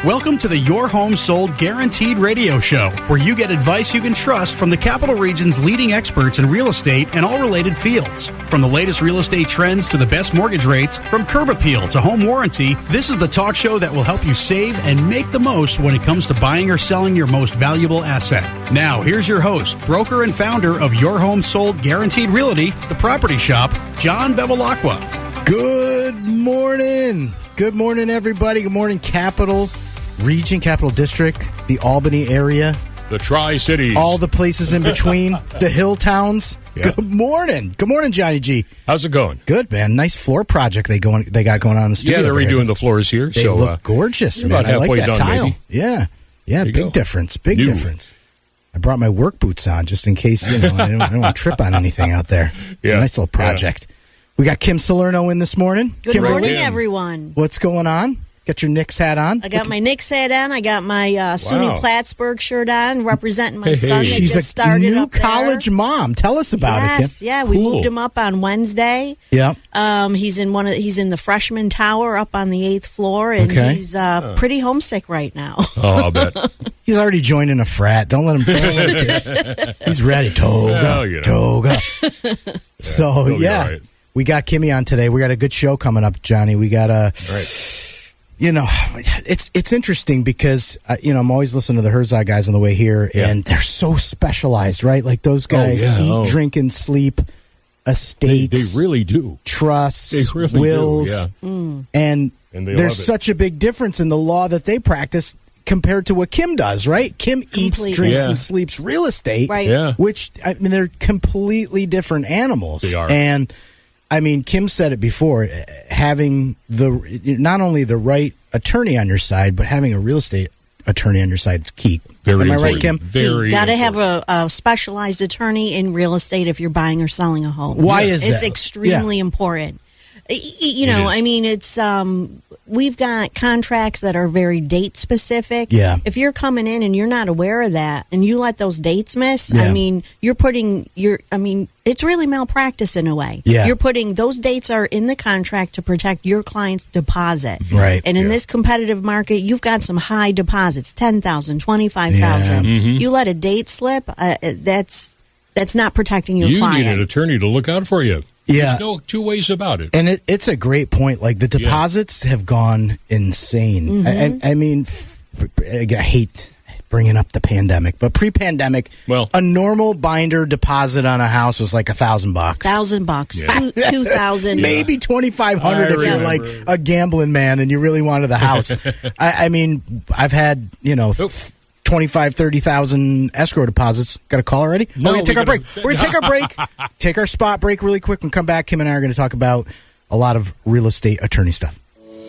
Welcome to the Your Home Sold Guaranteed radio show, where you get advice you can trust from the Capital Region's leading experts in real estate and all related fields. From the latest real estate trends to the best mortgage rates, from curb appeal to home warranty, this is the talk show that will help you save and make the most when it comes to buying or selling your most valuable asset. Now, here's your host, broker and founder of Your Home Sold Guaranteed Realty, The Property Shop, John Bevilacqua. Good morning. Good morning, everybody. Good morning, Capital Region, Capital District, the Albany area, the Tri-Cities, all the places in between, the hill towns. Yeah. Good morning. Good morning, Johnny G. How's it going? Good, man. Nice floor project they got going on in the studio. Yeah, they're redoing the floors here. They look gorgeous, man. About halfway I like that done, tile. maybe. Yeah, big difference. Big difference. I brought my work boots on just in case, I don't want to trip on anything out there. Yeah. Nice little project. Yeah. We got Kim Salerno in this morning. Good morning, everyone. What's going on? Got your Knicks hat on? I got my Knicks hat on. I got my SUNY Plattsburgh shirt on, representing my son that just started She's a new up there. College mom. Tell us about it, Kim. Yes, yeah. We moved him up on Wednesday. Yeah. He's in the freshman tower up on the 8th floor, and he's pretty homesick right now. Oh, I'll bet. He's already joined in a frat. Don't let him. He's ready. Toga. So, right. We got Kimmy on today. We got a good show coming up, Johnny. We got a... Right. It's interesting because, I'm always listening to the Herzog guys on the way here, and they're so specialized, right? Like those guys eat, drink, and sleep estates. They really do. Trusts, they really wills. Do, yeah. And there's such a big difference in the law that they practice compared to what Kim does, right? Kim eats, drinks, and sleeps real estate, right? Yeah. Which, they're completely different animals. They are. And Kim said it before, having not only the right attorney on your side, but having a real estate attorney on your side is key. Very Am I right, Kim? You got to have a specialized attorney in real estate if you're buying or selling a home. Why is that? It's extremely important. It's we've got contracts that are very date specific. Yeah. If you're coming in and you're not aware of that and you let those dates miss, it's really malpractice in a way. Yeah. You're putting those dates are in the contract to protect your client's deposit. Right. And in this competitive market, you've got some high deposits, $10,000, $25,000. Yeah. Mm-hmm. You let a date slip, that's not protecting your client. You need an attorney to look out for you. Yeah. There's no two ways about it. And it's a great point. Like, the deposits have gone insane. Mm-hmm. I hate bringing up the pandemic, but pre-pandemic, a normal binder deposit on a house was like $1,000. $1,000, $2,000, maybe $2,500 if you're like a gambling man and you really wanted the house. I've had $25,000-$30,000 escrow deposits. Got a call already? No, we're going to take our break. We're going to take our break. Take our spot break really quick and come back. Kim and I are going to talk about a lot of real estate attorney stuff.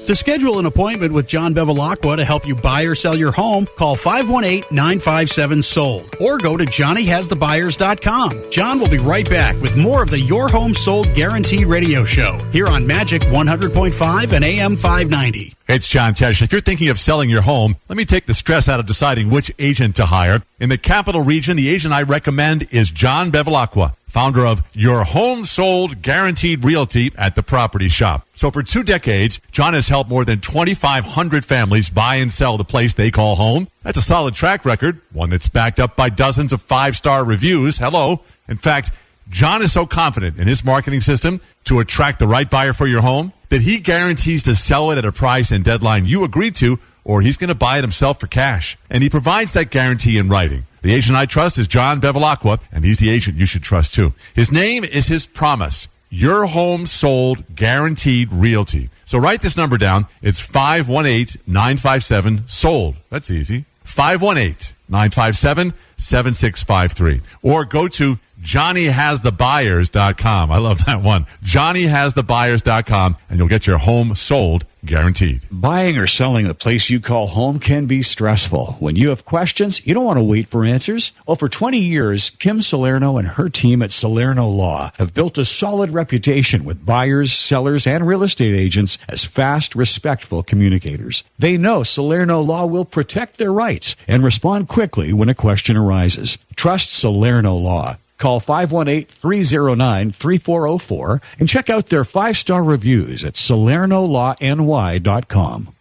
To schedule an appointment with John Bevilacqua to help you buy or sell your home, call 518-957-SOLD or go to johnnyhasthebuyers.com. John will be right back with more of the Your Home Sold Guaranteed radio show here on Magic 100.5 and AM 590. It's John Tesh. If you're thinking of selling your home, let me take the stress out of deciding which agent to hire. In the Capital Region, the agent I recommend is John Bevilacqua, founder of Your Home Sold Guaranteed Realty at The Property Shop. So for 2 decades, John has helped more than 2,500 families buy and sell the place they call home. That's a solid track record, one that's backed up by dozens of 5-star reviews. Hello. In fact, John is so confident in his marketing system to attract the right buyer for your home that he guarantees to sell it at a price and deadline you agreed to, or he's going to buy it himself for cash. And he provides that guarantee in writing. The agent I trust is John Bevilacqua, and he's the agent you should trust too. His name is his promise. Your Home Sold Guaranteed Realty. So write this number down. It's 518-957-SOLD. That's easy. 518-957-7653. Or go to JohnnyHasTheBuyers.com. I love that one. JohnnyHasTheBuyers.com, and you'll get your home sold guaranteed. Buying or selling the place you call home can be stressful. When you have questions, you don't want to wait for answers. Well, for 20 years, Kim Salerno and her team at Salerno Law have built a solid reputation with buyers, sellers, and real estate agents as fast, respectful communicators. They know Salerno Law will protect their rights and respond quickly when a question arises. Trust Salerno Law. Call 518-309-3404 and check out their 5-star reviews at SalernoLawNY.com.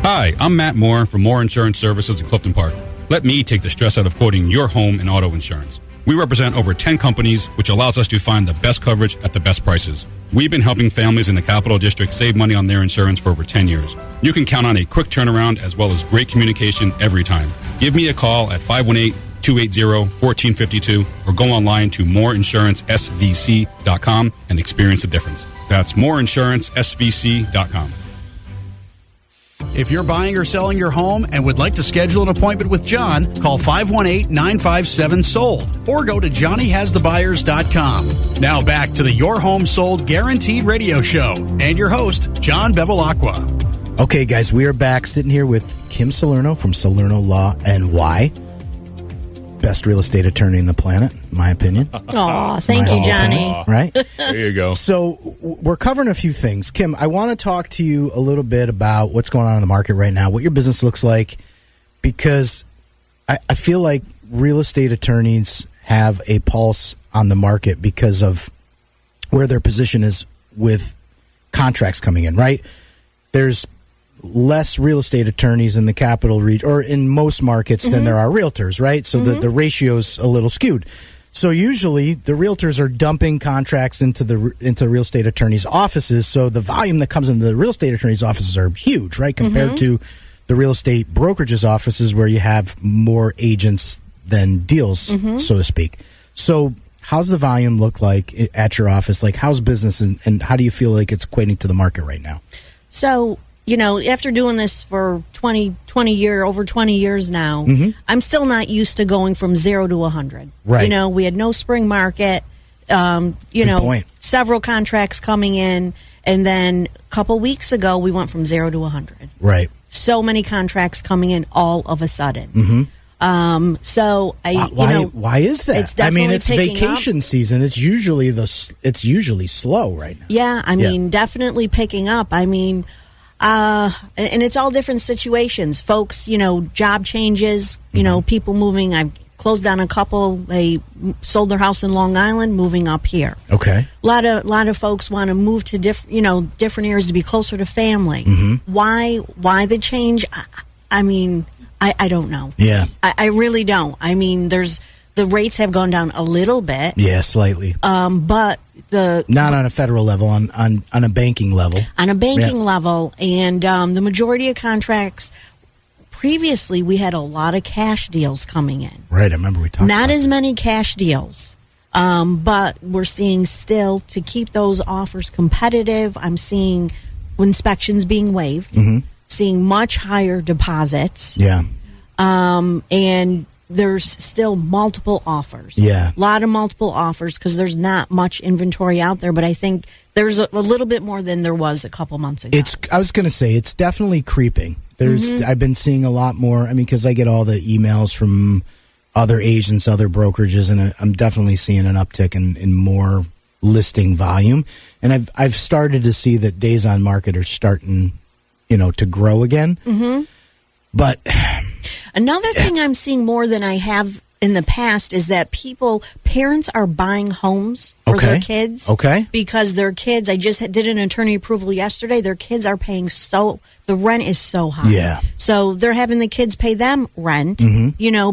Hi, Hi, I'm Matt Moore from Moore Insurance Services in Clifton Park. Let me take the stress out of quoting your home and auto insurance. We represent over 10 companies, which allows us to find the best coverage at the best prices. We've been helping families in the Capital District save money on their insurance for over 10 years. You can count on a quick turnaround as well as great communication every time. Give me a call at 518-280-1452 or go online to moreinsurancesvc.com and experience the difference. That's moreinsurancesvc.com. If you're buying or selling your home and would like to schedule an appointment with John, call 518-957-SOLD or go to johnnyhasthebuyers.com. Now back to the Your Home Sold Guaranteed Radio Show and your host, John Bevilacqua. Okay, guys, we are back sitting here with Kim Salerno from Salerno Law and Why. Best real estate attorney in the planet, in my opinion. Oh, thank you, Johnny. Right? There you go. So we're covering a few things. Kim, I want to talk to you a little bit about what's going on in the market right now, what your business looks like, because I feel like real estate attorneys have a pulse on the market because of where their position is with contracts coming in, right? There's less real estate attorneys in the capital region or in most markets than there are realtors, right? So the ratio's a little skewed. So usually the realtors are dumping contracts into real estate attorneys' offices. So the volume that comes into the real estate attorneys' offices are huge, right? Compared to the real estate brokerages' offices where you have more agents than deals, so to speak. So how's the volume look like at your office? Like, how's business and how do you feel like it's equating to the market right now? So, you know, after doing this for over 20 years now, I'm still not used to going from 0 to 100. Right. You know, we had no spring market, point. Several contracts coming in. And then a couple weeks ago, we went from 0 to 100. Right. So many contracts coming in all of a sudden. So why is that? It's definitely it's vacation season. It's usually slow right now. Yeah, I mean, definitely picking up. I mean, and it's all different situations. Folks, you know, job changes, you know, people moving. I've closed down a couple. They sold their house in Long Island, moving up here. Okay. A lot of folks want to move to different areas to be closer to family. Why the change? I mean, I don't know. Yeah. I really don't. I mean, the rates have gone down a little bit. Yeah, slightly. But not on a federal level, on a banking level. On a banking level, and the majority of contracts. Previously, we had a lot of cash deals coming in. Right, I remember we talked. Not as many cash deals, but we're seeing still to keep those offers competitive. I'm seeing inspections being waived. Seeing much higher deposits. Yeah. And there's still multiple offers. Yeah. A lot of multiple offers because there's not much inventory out there, but I think there's a little bit more than there was a couple months ago. I was going to say, it's definitely creeping. I've been seeing a lot more, I mean, because I get all the emails from other agents, other brokerages, and I'm definitely seeing an uptick in more listing volume. And I've started to see that days on market are starting to grow again. But another thing I'm seeing more than I have in the past is that parents are buying homes for their kids. Okay. Because their kids, I just did an attorney approval yesterday, their kids are paying the rent is so high. Yeah. So they're having the kids pay them rent,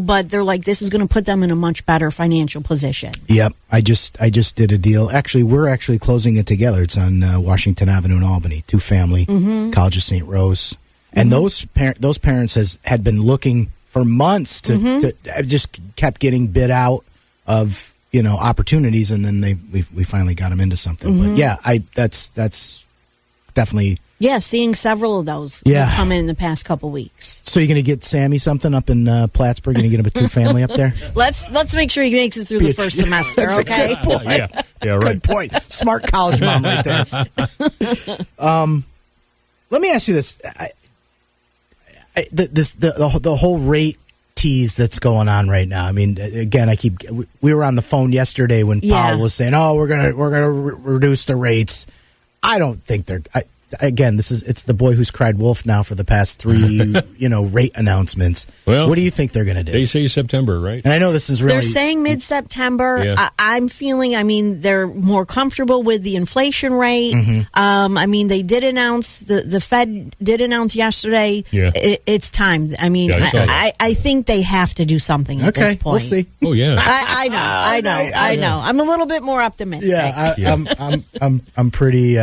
but they're like, this is going to put them in a much better financial position. Yep. I just did a deal. Actually, we're closing it together. It's on Washington Avenue in Albany, 2-family, College of St. Rose. And those parents had been looking for months to just kept getting bid out of opportunities, and then we finally got them into something. But yeah, that's definitely seeing several of those come in the past couple weeks. So you're going to get Sammy something up in Plattsburgh? Going to get him a 2-family up there? Let's make sure he makes it through the first semester. Okay. Good point. Yeah, right. Good point. Smart college mom right there. Let me ask you this. The whole rate tease that's going on right now. I mean, again, we were on the phone yesterday when Powell was saying, "Oh, we're gonna reduce the rates." I don't think again, it's the boy who's cried wolf now for the past 3 rate announcements. Well, what do you think they're going to do? They say September, right? And I know this is really... They're saying mid-September. Yeah. I'm feeling, they're more comfortable with the inflation rate. Mm-hmm. They did announce, the Fed did announce yesterday, it's time. I think they have to do something at this point. We'll see. Oh, yeah. I know. I'm a little bit more optimistic. Yeah, I'm pretty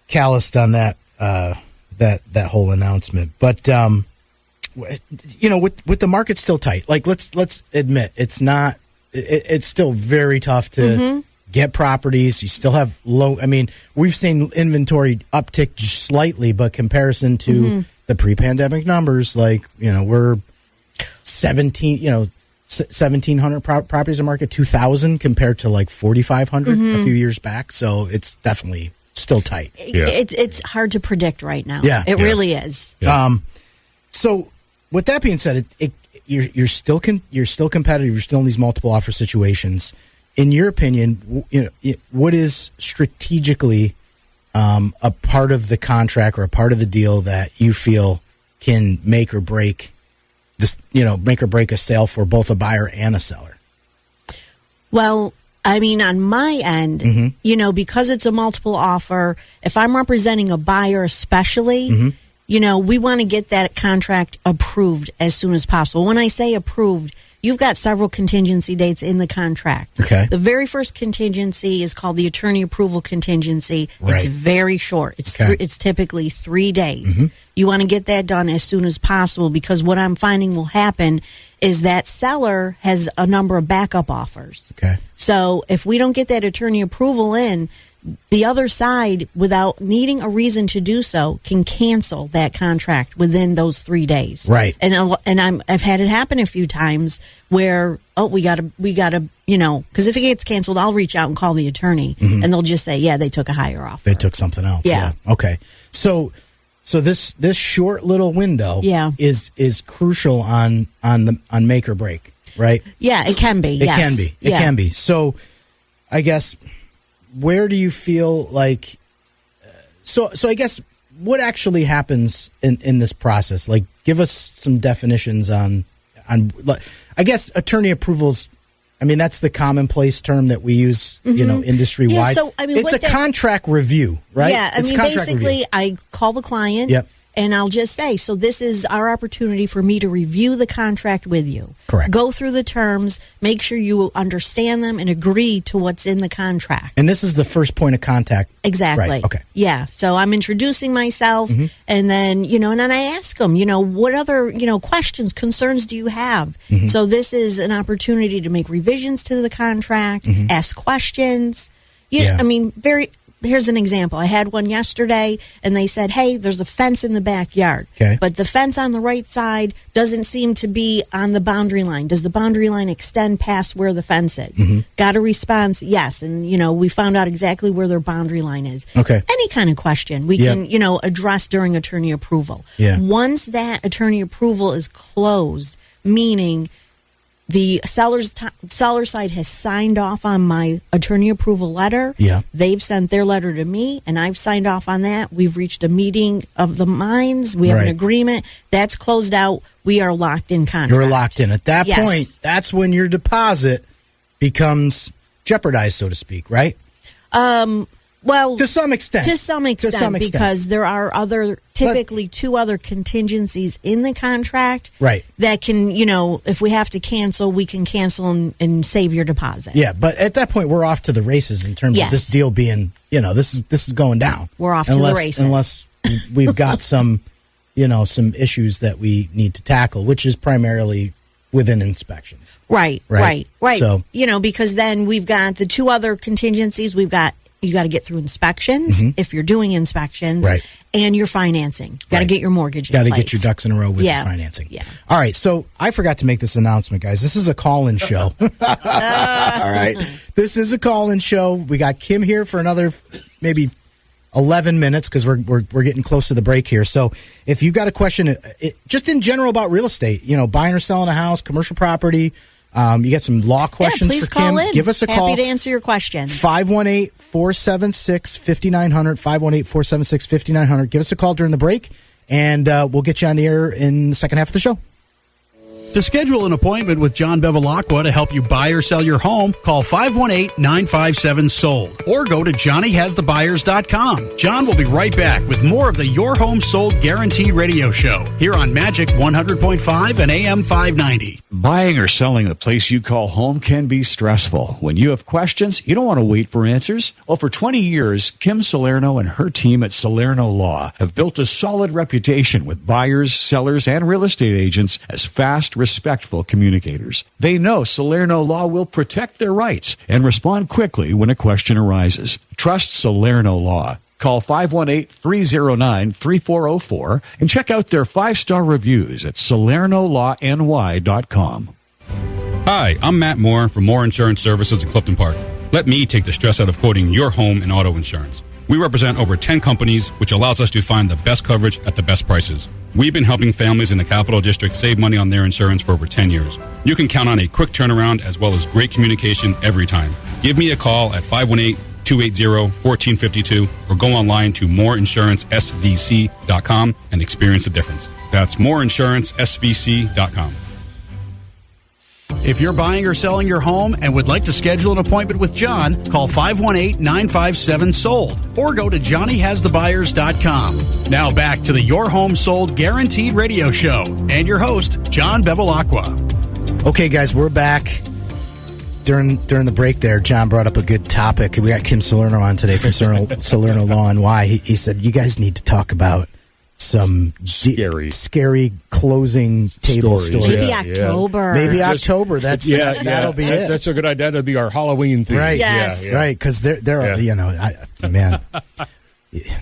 calloused on that whole announcement. But with the market still tight, like let's admit it's not. It's still very tough to get properties. You still have low. We've seen inventory uptick just slightly, but comparison to the pre-pandemic numbers, we're 1,700 properties in market, 2,000 compared to 4,500 a few years back. So it's definitely still tight. It's hard to predict right now. Yeah, it really is. Yeah. So with that being said, you're still competitive. You're still in these multiple offer situations. In your opinion, what is strategically a part of the contract or a part of the deal that you feel can make or break this? Make or break a sale for both a buyer and a seller. Well, on my end, because it's a multiple offer, if I'm representing a buyer especially, we want to get that contract approved as soon as possible. When I say approved, you've got several contingency dates in the contract. Okay. The very first contingency is called the attorney approval contingency. Right. It's very short. It's typically 3 days. You want to get that done as soon as possible, because what I'm finding will happen is that seller has a number of backup offers. Okay. So if we don't get that attorney approval in, the other side, without needing a reason to do so, can cancel that contract within those 3 days. Right. And I've had it happen a few times where, we gotta, because if it gets canceled, I'll reach out and call the attorney, and they'll just say, yeah, they took a higher offer. They took something else. Yeah. Okay. So this short little window is crucial on make or break, right? Yeah, it can be. It can be. So I guess, where do you feel like? So I guess, what actually happens in this process? Give us some definitions on. I guess attorney approvals. That's the commonplace term that we use, industry wide. Yeah, so, it's a contract review, right? Yeah, basically, I call the client. Yep. And I'll just say, so this is our opportunity for me to review the contract with you. Correct. Go through the terms, make sure you understand them, and agree to what's in the contract. And this is the first point of contact. Exactly. Right. Okay. Yeah. So I'm introducing myself, and then, and then I ask them, what other, questions, concerns do you have? So this is an opportunity to make revisions to the contract, ask questions. Here's an example. I had one yesterday, and they said, hey, there's a fence in the backyard. Okay. But the fence on the right side doesn't seem to be on the boundary line. Does the boundary line extend past where the fence is? Got a response, yes. And, we found out exactly where their boundary line is. Okay. Any kind of question we can, address during attorney approval. Yeah. Once that attorney approval is closed, meaning the seller side has signed off on my attorney approval letter. Yeah. They've sent their letter to me, and I've signed off on that. We've reached a meeting of the minds. We have an agreement. That's closed out. We are locked in contract. You're locked in. At that point, that's when your deposit becomes jeopardized, so to speak, right? Well, to some extent. Because there are typically two other contingencies in the contract, right? That can, if we have to cancel, we can cancel and save your deposit. Yeah, but at that point, we're off to the races in terms of this deal being, this is going down. We're off to the races unless we've got some, some issues that we need to tackle, which is primarily within inspections. Right. So, because then we've got the two other contingencies. You got to get through inspections if you're doing inspections, right? And your financing. Got to get your mortgage. Got to get your ducks in a row with your financing. Yeah. All right. So I forgot to make this announcement, guys. This is a call-in show. All right. This is a call-in show. We got Kim here for another maybe 11 minutes because we're getting close to the break here. So if you've got a question, just in general about real estate, buying or selling a house, commercial property. You got some law questions please for call Kim? in. Give us a call. Happy to answer your questions. 518-476-5900, 518-476-5900. Give us a call during the break, and we'll get you on the air in the second half of the show. To schedule an appointment with John Bevilacqua to help you buy or sell your home, call 518-957-SOLD or go to johnnyhasthebuyers.com. John will be right back with more of the Your Home Sold Guaranteed radio show here on Magic 100.5 and AM 590. Buying or selling the place you call home can be stressful. When you have questions, you don't want to wait for answers. Well, for 20 years, Kim Salerno and her team at Salerno Law have built a solid reputation with buyers, sellers, and real estate agents as fast, respectful communicators. They know Salerno Law will protect their rights and respond quickly when a question arises. Trust Salerno Law. Call 518-309-3404 and check out their 5-star reviews at SalernoLawNY.com. Hi, I'm Matt Moore from Moore Insurance Services in Clifton Park. Let me take the stress out of quoting your home and auto insurance. We represent over 10 companies, which allows us to find the best coverage at the best prices. We've been helping families in the Capital District save money on their insurance for over 10 years. You can count on a quick turnaround as well as great communication every time. Give me a call at 518-280-1452 or go online to moreinsurancesvc.com and experience the difference. That's moreinsurancesvc.com. If you're buying or selling your home and would like to schedule an appointment with John, call 518-957-SOLD or go to johnnyhasthebuyers.com. Now back to the Your Home Sold Guaranteed radio show and your host, John Bevilacqua. Okay, guys, we're back. During the break there, John brought up a good topic. We got Kim Salerno on today from Salerno Law and Why. He said, you guys need to talk about some scary closing table stories. Maybe October. Maybe October. That'll be it. That's a good idea. That'll be our Halloween theme. Right. Yes. Right. Because there are, man,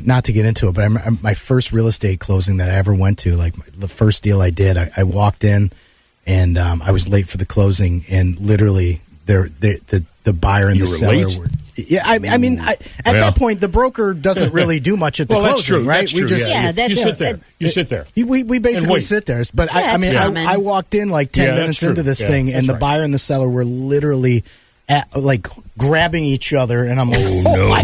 not to get into it, but I remember my first real estate closing that I ever went to, like the first deal I did, I walked in and I was late for the closing, and literally the buyer and the seller were. Yeah, at that point, the broker doesn't really do much at the closing, that's true. right? That's true. You sit there. We basically sit there. But I walked in like 10 minutes into this thing, and the buyer and the seller were literally grabbing each other, and I'm like, my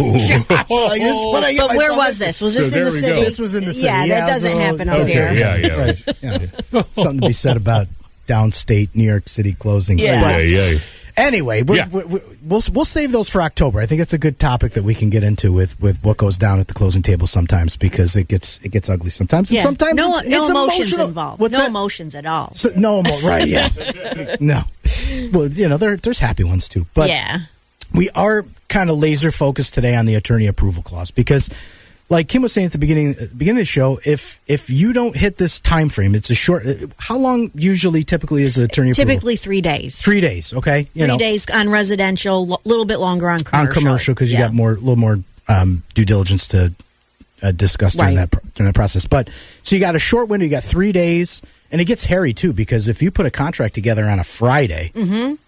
gosh. But where was this? Was this in the city? This was in the city. Yeah, that doesn't happen up here. Yeah. Something to be said about downstate New York City closings. Yeah. Anyway, we'll save those for October. I think it's a good topic that we can get into with what goes down at the closing table sometimes, because it gets ugly sometimes. And sometimes no it's emotions emotional. involved. What's no that? Emotions at all. So, right? Yeah. No. Well, there's happy ones too, but we are kind of laser focused today on the attorney approval clause, because, like Kim was saying at the beginning of the show, if you don't hit this time frame, it's a short. How long typically is an attorney approval? Typically 3 days. 3 days, okay. 3 days on residential, a little bit longer on commercial. On commercial, because you got a little more due diligence to discuss during that process. But so you got a short window. You got 3 days, and it gets hairy too, because if you put a contract together on a Friday,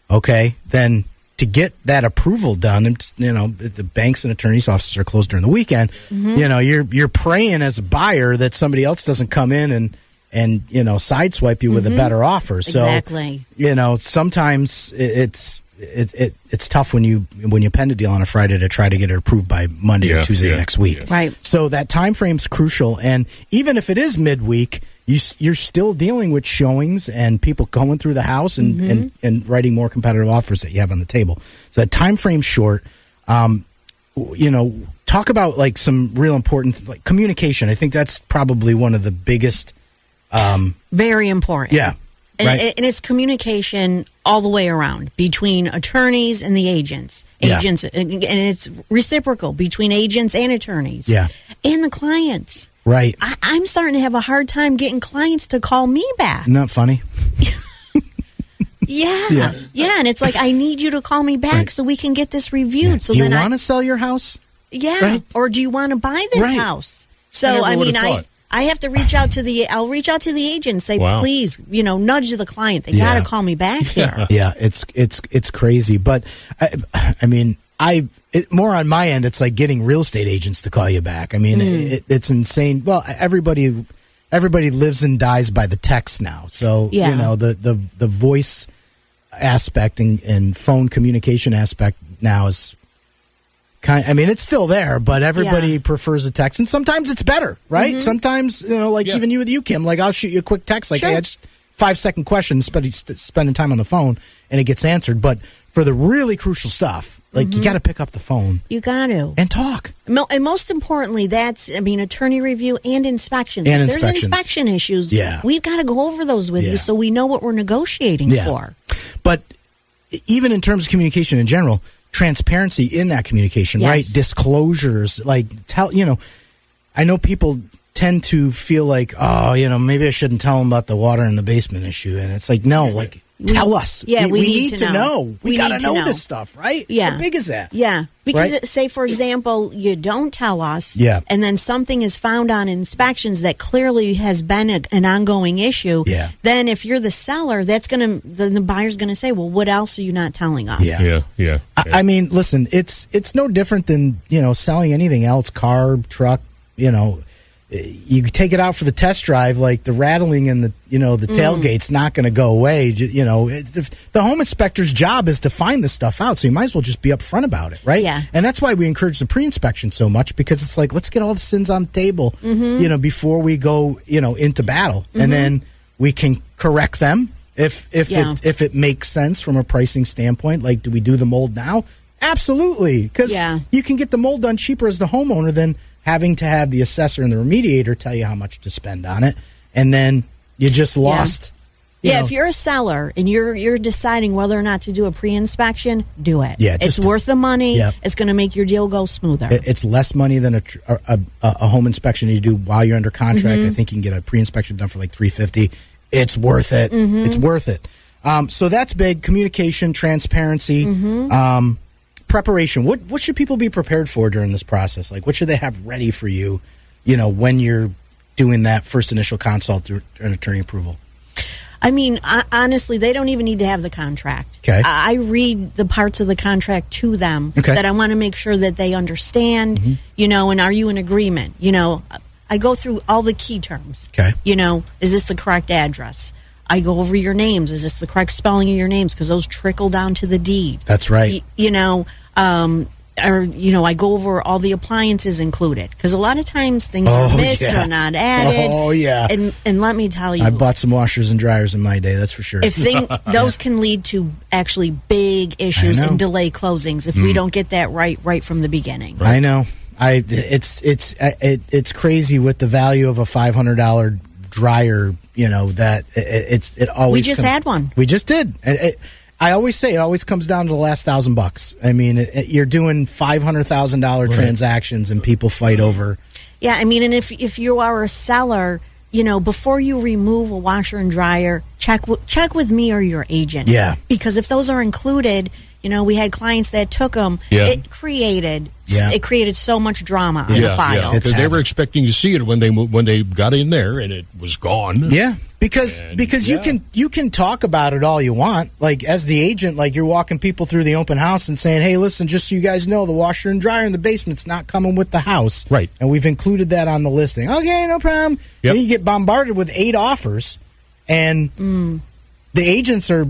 okay, then to get that approval done, and the banks and attorneys' offices are closed during the weekend. You're praying as a buyer that somebody else doesn't come in and sideswipe you with a better offer. So exactly. Sometimes it's tough when you pen a deal on a Friday to try to get it approved by Monday or Tuesday next week. Right. So that time frame's crucial, and even if it is midweek, you're still dealing with showings and people going through the house and writing more competitive offers that you have on the table. So that time frame's short. Talk about like some real important communication. I think that's probably one of the biggest. Very important. Yeah. And it's communication all the way around between attorneys and the agents. And it's reciprocal between agents and attorneys. Yeah. And the clients. Right. I'm starting to have a hard time getting clients to call me back. Isn't that funny? Yeah. And it's like, I need you to call me back so we can get this reviewed. Yeah. So do you want to sell your house? Yeah. Right. Or do you want to buy this house? So I have to reach out to the agent and say, please, nudge the client. They got to call me back here. Yeah, it's crazy. But more on my end, it's like getting real estate agents to call you back. I mean, it's insane. Well, everybody lives and dies by the text now. So, the voice aspect and phone communication aspect now is it's still there, but everybody prefers a text, and sometimes it's better, right? Sometimes, even you with you, Kim, like I'll shoot you a quick text, like, hey, I just 5-second question, spending time on the phone, and it gets answered. But for the really crucial stuff, like you got to pick up the phone. You got to. And talk. And most importantly, that's, attorney review and inspections. And if inspections. There's inspection issues. Yeah. We've got to go over those with you so we know what we're negotiating for. But even in terms of communication in general, transparency in that communication, right? Disclosures, like I know people tend to feel like, maybe I shouldn't tell them about the water in the basement issue, and it's like, no, tell us. Yeah, we need to know. We got to know this stuff, right? Yeah. How big is that? Yeah, because say, for example, you don't tell us, and then something is found on inspections that clearly has been an ongoing issue, then if you're the seller, then the buyer's going to say, well, what else are you not telling us? Yeah. I mean, listen, it's no different than, selling anything else, car, truck, you take it out for the test drive, like the rattling and the tailgate's not going to go away. The home inspector's job is to find this stuff out, so you might as well just be upfront about it, right? Yeah. And that's why we encourage the pre-inspection so much, because it's like, let's get all the sins on the table, before we go, into battle, and then we can correct them if it makes sense from a pricing standpoint. Like, do we do the mold now? Absolutely, because you can get the mold done cheaper as the homeowner than having to have the assessor and the remediator tell you how much to spend on it, and then you just lost. If you're a seller and you're deciding whether or not to do a pre-inspection, do it. Yeah, it's worth the money. It's going to make your deal go smoother. It's less money than a home inspection you do while you're under contract. I think you can get a pre-inspection done for like $350. It's worth it. It's worth it. So that's big. Communication, transparency. Preparation. What should people be prepared for during this process? Like, what should they have ready for you, when you're doing that first initial consult through an attorney approval? Honestly, they don't even need to have the contract. Okay. I read the parts of the contract to them that I want to make sure that they understand, and are you in agreement? I go through all the key terms. Okay. Is this the correct address? I go over your names. Is this the correct spelling of your names? Because those trickle down to the deed. That's right. I go over all the appliances included, because a lot of times things are missed or not added. Oh, yeah. And let me tell you, I bought some washers and dryers in my day, that's for sure. Those can lead to actually big issues and delay closings if we don't get that right from the beginning. I know. It's crazy with the value of a $500 dryer, that it always. We just had one. We just did. I always say it always comes down to the last $1,000. You're doing $500,000 transactions, and people fight over. Yeah, and if you are a seller, before you remove a washer and dryer, check with me or your agent. Yeah, because if those are included, we had clients that took them. Yeah. It created so much drama on the file. Because they were expecting to see it when they got in there, and it was gone. Yeah, because you can talk about it all you want. Like, as the agent, like, you're walking people through the open house and saying, "Hey, listen, just so you guys know, the washer and dryer in the basement's not coming with the house, right? And we've included that on the listing." Okay, no problem. Then you get bombarded with 8 offers, and the agents are,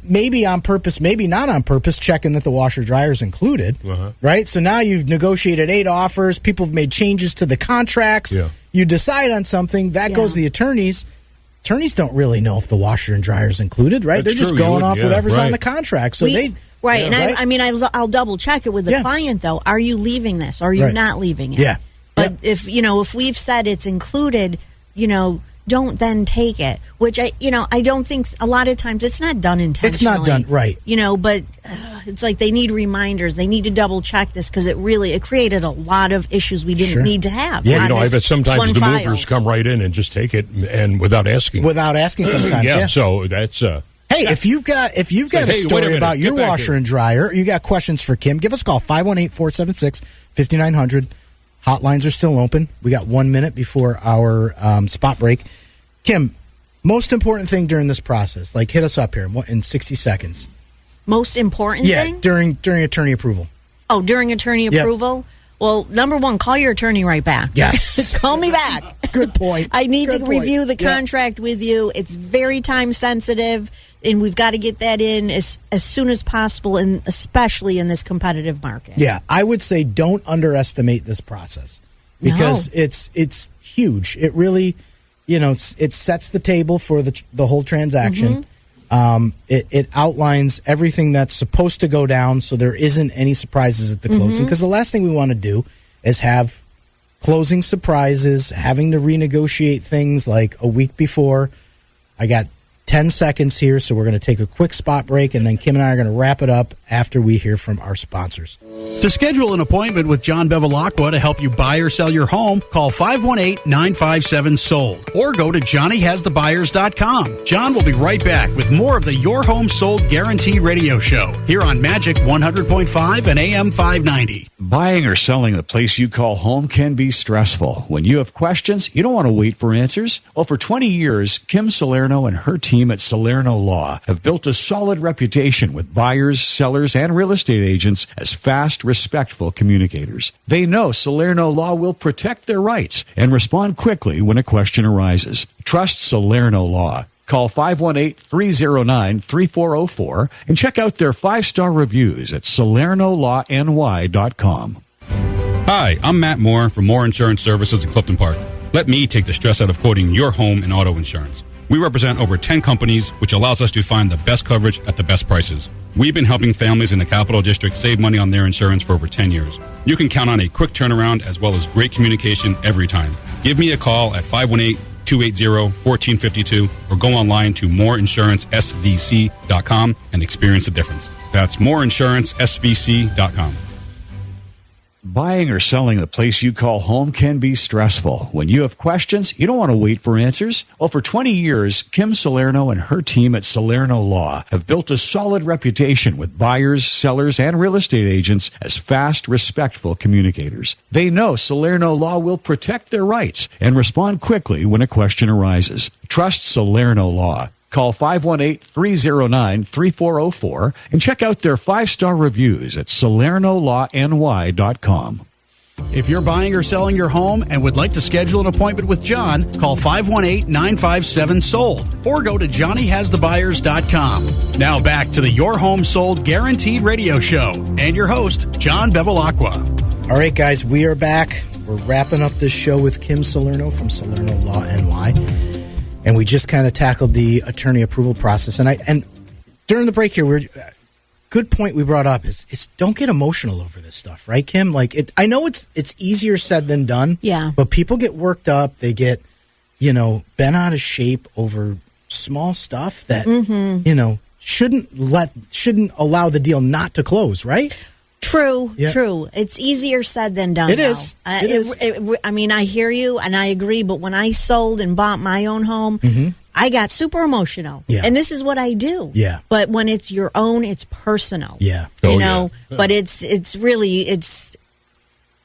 maybe on purpose, maybe not on purpose, checking that the washer dryer is included, right? So now you've negotiated 8 offers. People have made changes to the contracts. Yeah. You decide on something that goes to the attorneys. Attorneys don't really know if the washer and dryer is included, right? They're just going off whatever's on the contract. So I'll double check it with the client though. Are you leaving this? Or are you not leaving it? Yeah. But if we've said it's included, don't then take it, which I don't think a lot of times it's not done intentionally. It's not done right. But it's like they need reminders. They need to double check this, because it created a lot of issues we didn't need to have. Yeah, I bet sometimes the movers come right in and just take it and without asking. Without asking sometimes. Yeah. So that's. Hey, if you've got a story about your washer and dryer, you got questions for Kim, give us a call, 518-476-5900. Hotlines are still open. We got 1 minute before our spot break. Kim, most important thing during this process, like, hit us up here in 60 seconds. Most important thing? Yeah, during attorney approval. Oh, during attorney approval? Well, number one, call your attorney right back. Yes. Call me back. Good point. I need to review the contract with you. It's very time sensitive, and we've got to get that in as soon as possible, and especially in this competitive market. Yeah, I would say don't underestimate this process because it's huge. It really, it sets the table for the whole transaction. It outlines everything that's supposed to go down, so there isn't any surprises at the closing. Because the last thing we want to do is have closing surprises, having to renegotiate things like a week before. I got 10 seconds here, so we're going to take a quick spot break, and then Kim and I are going to wrap it up after we hear from our sponsors. To schedule an appointment with John Bevilacqua to help you buy or sell your home, call 518-957-SOLD or go to johnnyhasthebuyers.com. John will be right back with more of the Your Home Sold Guaranteed radio show here on Magic 100.5 and AM 590. Buying or selling the place you call home can be stressful. When you have questions, you don't want to wait for answers. Well, for 20 years, Kim Salerno and her team at Salerno Law have built a solid reputation with buyers, sellers, and real estate agents as fast, respectful communicators. They know Salerno Law will protect their rights and respond quickly when a question arises. Trust Salerno Law. Call 518-309-3404 and check out their 5-star reviews at SalernoLawNY.com. Hi, I'm Matt Moore from Moore Insurance Services in Clifton Park. Let me take the stress out of quoting your home and auto insurance. We represent over 10 companies, which allows us to find the best coverage at the best prices. We've been helping families in the Capital District save money on their insurance for over 10 years. You can count on a quick turnaround as well as great communication every time. Give me a call at 518-280-1452 or go online to moreinsurancesvc.com and experience the difference. That's moreinsurancesvc.com. Buying or selling the place you call home can be stressful. When you have questions, you don't want to wait for answers. Well, for 20 years, Kim Salerno and her team at Salerno Law have built a solid reputation with buyers, sellers, and real estate agents as fast, respectful communicators. They know Salerno Law will protect their rights and respond quickly when a question arises. Trust Salerno Law. Call 518-309-3404 and check out their 5-star reviews at SalernoLawNY.com. If you're buying or selling your home and would like to schedule an appointment with John, call 518-957-SOLD or go to johnnyhasthebuyers.com. Now back to the Your Home Sold Guaranteed radio show and your host, John Bevilacqua. All right, guys, we are back. We're wrapping up this show with Kim Salerno from Salerno Law NY. And we just kind of tackled the attorney approval process. And during the break here, good point we brought up is don't get emotional over this stuff, right, Kim? Like, I know it's easier said than done. Yeah. But people get worked up. They get, bent out of shape over small stuff that, shouldn't allow the deal not to close, right? True. It's easier said than done. It is. I mean, I hear you and I agree, but when I sold and bought my own home, I got super emotional. Yeah. And this is what I do. Yeah. But when it's your own, it's personal. Yeah. But it's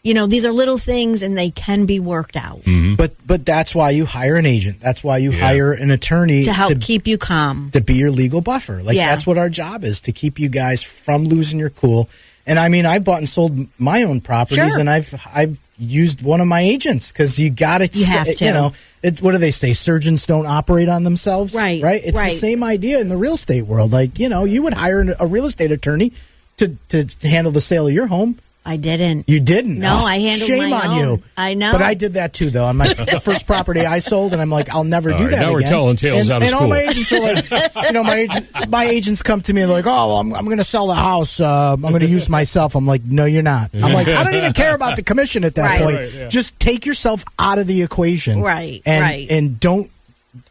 these are little things and they can be worked out. Mm-hmm. But that's why you hire an agent. That's why you hire an attorney to help keep you calm. To be your legal buffer. That's what our job is, to keep you guys from losing your cool. And I mean, I bought and sold my own properties, and I've used one of my agents because you have to. What do they say? Surgeons don't operate on themselves, right? It's the same idea in the real estate world. Like, you would hire a real estate attorney to handle the sale of your home. I didn't. You didn't? No, I handled shame my on own. you. I know. But I did that too, though. On my first property I sold, and I'm like, I'll never do that now again. We're telling tales out of and school. all my agents are like, my agents come to me and they're like, oh, I'm going to sell the house. I'm going to use myself. I'm like, no, you're not. I'm like, I don't even care about the commission at that point. Right, yeah. Just take yourself out of the equation. Right. And don't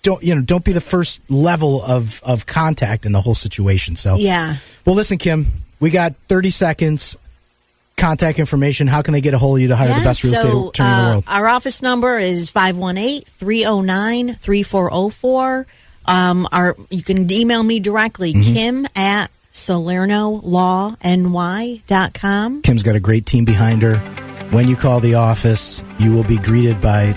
be the first level of contact in the whole situation. So yeah. Well, listen, Kim, we got 30 seconds. Contact information. How can they get a hold of you to hire the best real estate attorney in the world? Our office number is 518-309-3404. You can email me directly, Kim at SalernoLawNY.com. Kim's got a great team behind her. When you call the office, you will be greeted by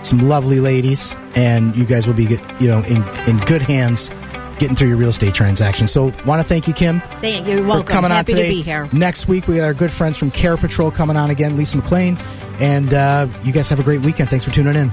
some lovely ladies, and you guys will be in good hands getting through your real estate transaction. So want to thank you, Kim. Thank you. You're welcome. Coming Happy on today. to be here. Next week, we got our good friends from Care Patrol coming on again, Lisa McLean. And you guys have a great weekend. Thanks for tuning in.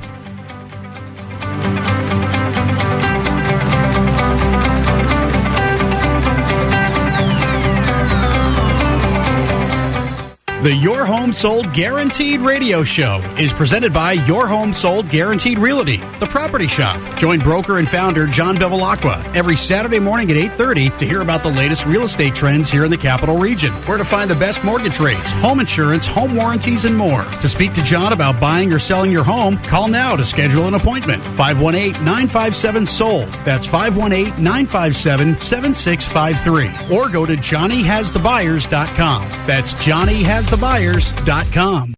The Your Home Sold Guaranteed radio show is presented by Your Home Sold Guaranteed Realty, the property shop. Join broker and founder John Bevilacqua every Saturday morning at 8:30 to hear about the latest real estate trends here in the capital region, where to find the best mortgage rates, home insurance, home warranties, and more. To speak to John about buying or selling your home, call now to schedule an appointment. 518-957-SOLD. That's 518-957-7653. Or go to JohnnyHasTheBuyers.com. That's JohnnyHasTheBuyers.com.